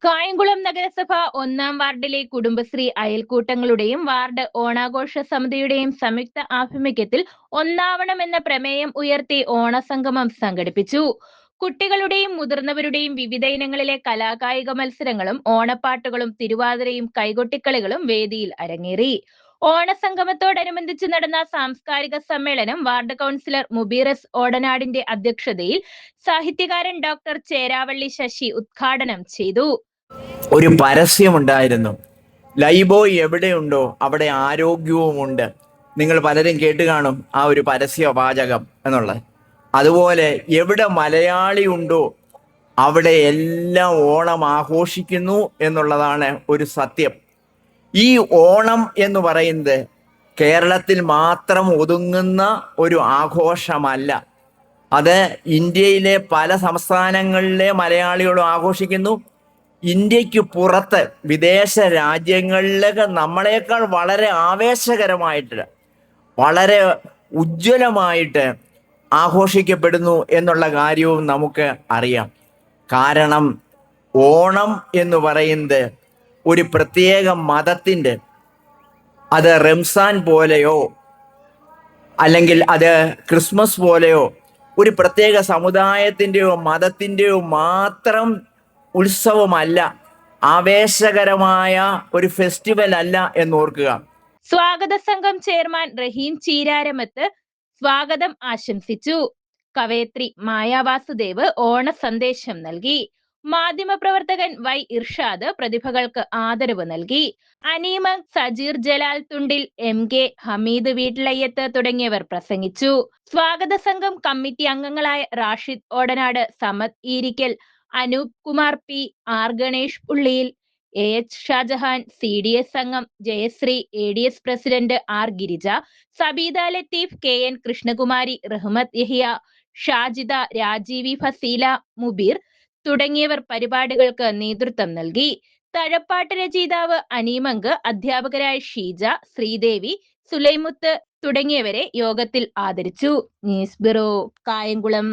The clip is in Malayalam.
കായംകുളം നഗരസഭ 1-ാം വാർഡിലെ കുടുംബശ്രീ അയൽക്കൂട്ടങ്ങളുടെയും വാർഡ് ഓണാഘോഷ സമിതിയുടെയും സംയുക്ത ആഭിമുഖ്യത്തിൽ ഒന്നാവണമെന്ന പ്രമേയം ഉയർത്തി ഓണസംഗമം സംഘടിപ്പിച്ചു. കുട്ടികളുടെയും മുതിർന്നവരുടെയും വിവിധ ഇനങ്ങളിലെ കലാകായിക മത്സരങ്ങളും ഓണപ്പാട്ടുകളും തിരുവാതിരയും കൈകൊട്ടിക്കളികളും വേദിയിൽ അരങ്ങേറി. ഓണസംഗമത്തോടനുബന്ധിച്ച് നടന്ന സാംസ്കാരിക സമ്മേളനം വാർഡ് കൗൺസിലർ മുബീറസ് ഓടനാടിന്റെ അധ്യക്ഷതയിൽ സാഹിത്യകാരൻ ഡോക്ടർ ചേരാവള്ളി ശശി ഉദ്ഘാടനം ചെയ്തു. ഒരു പരസ്യമുണ്ടായിരുന്നു, ലൈബോയ് എവിടെയുണ്ടോ അവിടെ ആരോഗ്യവുമുണ്ട്. നിങ്ങൾ പലരും കേട്ട് കാണും ആ ഒരു പരസ്യ വാചകം എന്നുള്ളത്. അതുപോലെ എവിടെ മലയാളി ഉണ്ടോ അവിടെ എല്ലാം ഓണം ആഘോഷിക്കുന്നു എന്നുള്ളതാണ് ഒരു സത്യം. ഈ ഓണം എന്ന് പറയുന്നത് കേരളത്തിൽ മാത്രം ഒതുങ്ങുന്ന ഒരു ആഘോഷമല്ല. അത് ഇന്ത്യയിലെ പല സംസ്ഥാനങ്ങളിലെ മലയാളികളും ആഘോഷിക്കുന്നു. ഇന്ത്യക്ക് പുറത്ത് വിദേശ രാജ്യങ്ങളിലൊക്കെ നമ്മളെക്കാൾ വളരെ ആവേശകരമായിട്ട്, വളരെ ഉജ്ജ്വലമായിട്ട് ആഘോഷിക്കപ്പെടുന്നു എന്നുള്ള കാര്യവും നമുക്ക് അറിയാം. കാരണം ഓണം എന്ന് പറയുന്നത് ഒരു പ്രത്യേക മതത്തിൻ്റെ, അത് റംസാൻ പോലെയോ അല്ലെങ്കിൽ അത് ക്രിസ്മസ് പോലെയോ ഒരു പ്രത്യേക സമുദായത്തിൻ്റെയോ മതത്തിൻ്റെയോ മാത്രം ഉത്സവമല്ല, ആവേശകരമായ ഒരു ഫെസ്റ്റിവൽ അല്ല എന്നോർക്കുക. സ്വാഗത സംഘം ചെയർമാൻ റഹീം ചീരാരമത്ത് സ്വാഗതം ആശംസിച്ചു. കവയത്രി മായ വാസുദേവ് ഓണ സന്ദേശം നൽകി. മാധ്യമപ്രവർത്തകൻ വൈ ഇർഷാദ് പ്രതിഭകൾക്ക് ആദരവ് നൽകി. അനീമ, സജീർ ജലാൽ തുണ്ടിൽ, എം കെ ഹമീദ് വീട്ടിലയ്യത്ത് തുടങ്ങിയവർ പ്രസംഗിച്ചു. സ്വാഗത സംഘം കമ്മിറ്റി അംഗങ്ങളായ Rashid Odanad, Samad Eerikkal, Anoop Kumar P, R Ganesh Pulliyil, A H Shajahan, CDS അംഗം Jayasree, ADS president R Girija, Sabeeda Latheef, KN Krishnakumari, Rahmath Yahiya, Shajida, Rajeevi Faseela, Mubeer തുടങ്ങിയവർ പരിപാടികൾക്ക് നേതൃത്വം നൽകി. തഴപ്പാട്ട് രചയിതാവ് അനീമങ്ക്, അധ്യാപകരായ ഷീജ, ശ്രീദേവി, സുലൈമുത്ത് തുടങ്ങിയവരെ യോഗത്തിൽ ആദരിച്ചു. News bureau, Kayamkulam.